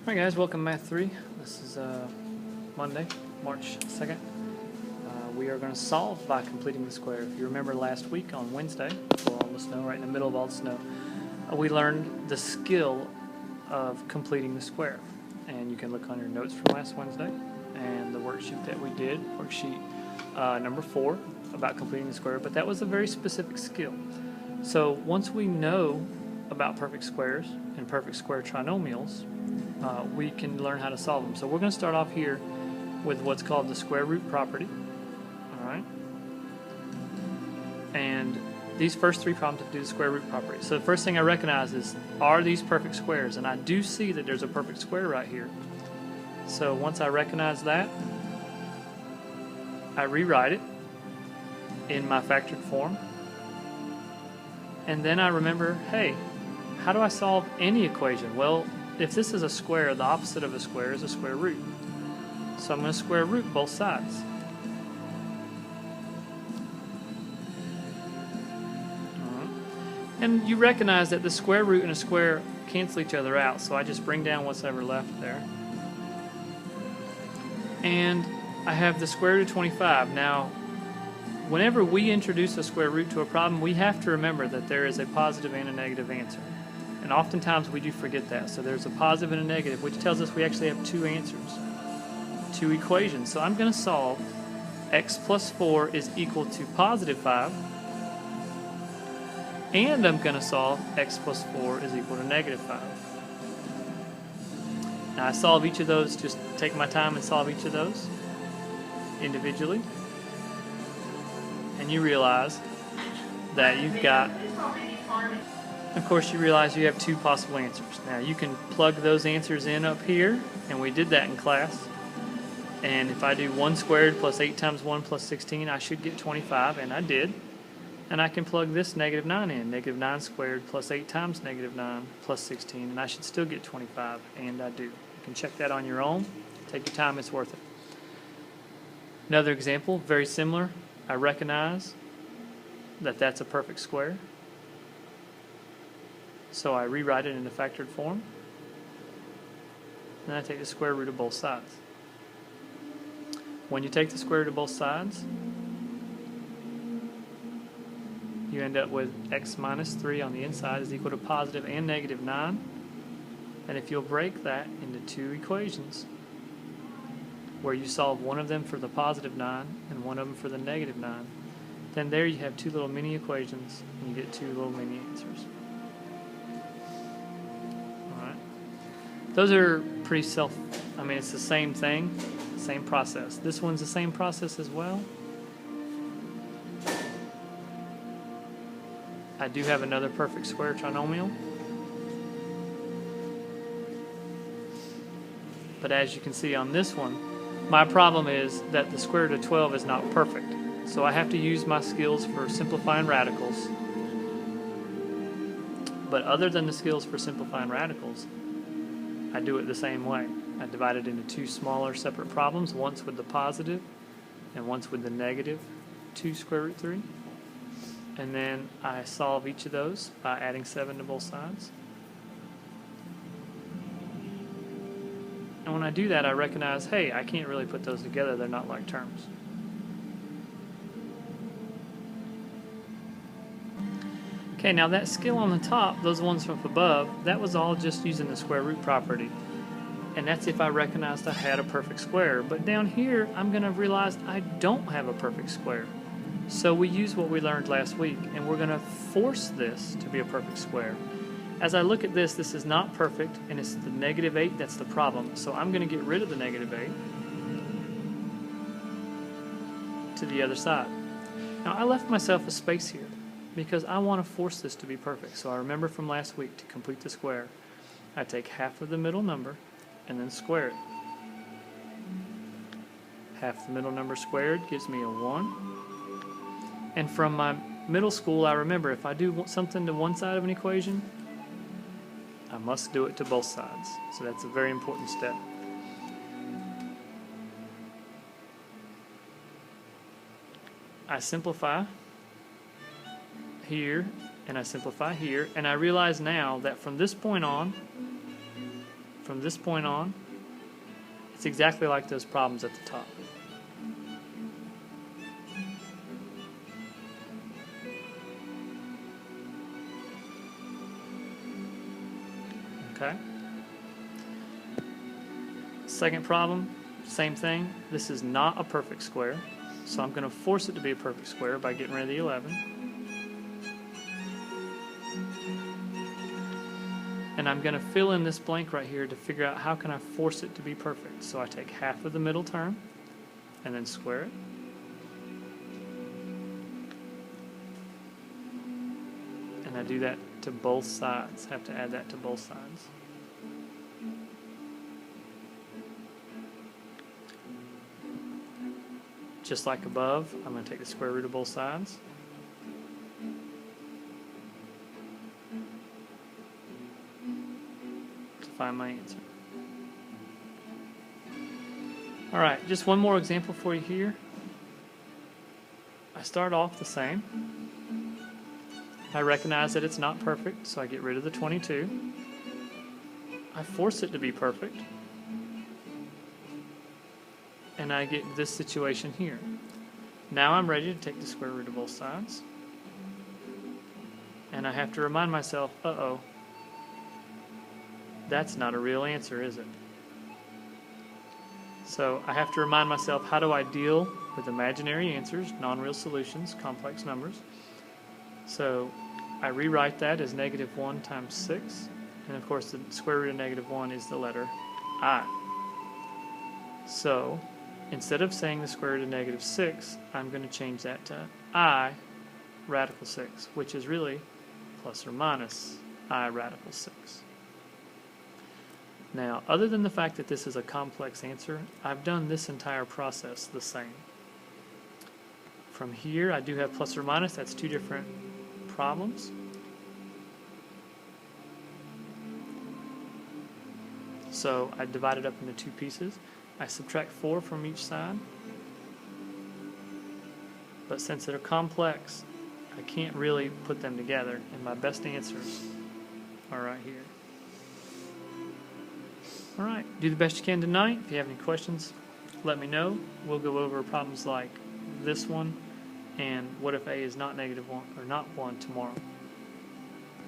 Alright guys, welcome to Math 3. This is Monday, March 2nd. We are going to solve by completing the square. If you remember last week on Wednesday, before all the snow, right in the middle of all the snow, we learned the skill of completing the square. And you can look on your notes from last Wednesday and the worksheet that we did, worksheet number 4, about completing the square. But that was a very specific skill. So once we know about perfect squares and perfect square trinomials, we can learn how to solve them. So we're going to start off here with what's called the square root property. Alright? And these first three problems have to do the square root property. So the first thing I recognize is, are these perfect squares? And I do see that there's a perfect square right here. So once I recognize that, I rewrite it in my factored form. And then I remember, hey, how do I solve any equation? Well, if this is a square, the opposite of a square is a square root. So I'm going to square root both sides. And you recognize that the square root and a square cancel each other out, so I just bring down what's ever left there. And I have the square root of 25. Now, whenever we introduce a square root to a problem, we have to remember that there is a positive and a negative answer. And oftentimes we do forget that. So there's a positive and a negative, which tells us we actually have two answers, two equations. So I'm going to solve x plus 4 is equal to positive 5. And I'm going to solve x plus 4 is equal to negative 5. Now I solve each of those, just take my time and solve each of those individually. And you realize that you've got, of course you realize you have two possible answers. Now you can plug those answers in up here, and we did that in class. And if I do 1 squared plus 8 times 1 plus 16, I should get 25, and I did. And I can plug this negative 9 in. Negative 9 squared plus 8 times negative 9 plus 16, and I should still get 25, and I do. You can check that on your own. Take your time, it's worth it. Another example, very similar. I recognize that that's a perfect square. So I rewrite it in the factored form. Then I take the square root of both sides. When you take the square root of both sides, you end up with x minus 3 on the inside is equal to positive and negative 9. And if you'll break that into two equations, where you solve one of them for the positive 9 and one of them for the negative 9, then there you have two little mini equations and you get two little mini answers. Alright. Those are pretty it's the same thing, same process. This one's the same process as well. I do have another perfect square trinomial. But as you can see on this one, my problem is that the square root of 12 is not perfect. So I have to use my skills for simplifying radicals. But other than the skills for simplifying radicals, I do it the same way. I divide it into two smaller separate problems, once with the positive and once with the negative 2 square root 3. And then I solve each of those by adding 7 to both sides. And when I do that, I recognize, hey, I can't really put those together. They're not like terms. Okay, now that skill on the top, those ones from above, that was all just using the square root property. And that's if I recognized I had a perfect square. But down here, I'm going to realize I don't have a perfect square. So we use what we learned last week, and we're going to force this to be a perfect square. As I look at this, this is not perfect, and it's the negative 8 that's the problem. So I'm going to get rid of the negative 8 to the other side. Now I left myself a space here because I want to force this to be perfect. So I remember from last week, to complete the square, I take half of the middle number and then square it. Half the middle number squared gives me a 1. And from my middle school, I remember if I do something to one side of an equation, I must do it to both sides. So that's a very important step. I simplify here, and I simplify here, and I realize now that from this point on, from this point on, it's exactly like those problems at the top. Okay. Second problem, same thing. This is not a perfect square, so I'm going to force it to be a perfect square by getting rid of the 11. And I'm going to fill in this blank right here to figure out how can I force it to be perfect. So I take half of the middle term and then square it. And I do that to both sides. Have to add that to both sides. Just like above, I'm going to take the square root of both sides. To find my answer. Alright, just one more example for you here. I start off the same. I recognize that it's not perfect, so I get rid of the 22. I force it to be perfect. And I get this situation here. Now I'm ready to take the square root of both sides. And I have to remind myself, uh-oh, that's not a real answer, is it? So I have to remind myself, how do I deal with imaginary answers, non-real solutions, complex numbers? So I rewrite that as -1 times 6. And of course the square root of -1 is the letter I. So instead of saying the square root of -6, I'm going to change that to I radical 6, which is really plus or minus I radical 6. Now, other than the fact that this is a complex answer, I've done this entire process the same. From here, I do have plus or minus. That's two different problems. So I divide it up into two pieces. I subtract 4 from each side. But since they're complex, I can't really put them together, and my best answers are right here. Alright, do the best you can tonight. If you have any questions, let me know. We'll go over problems like this one and what if A is not -1 or not 1 tomorrow.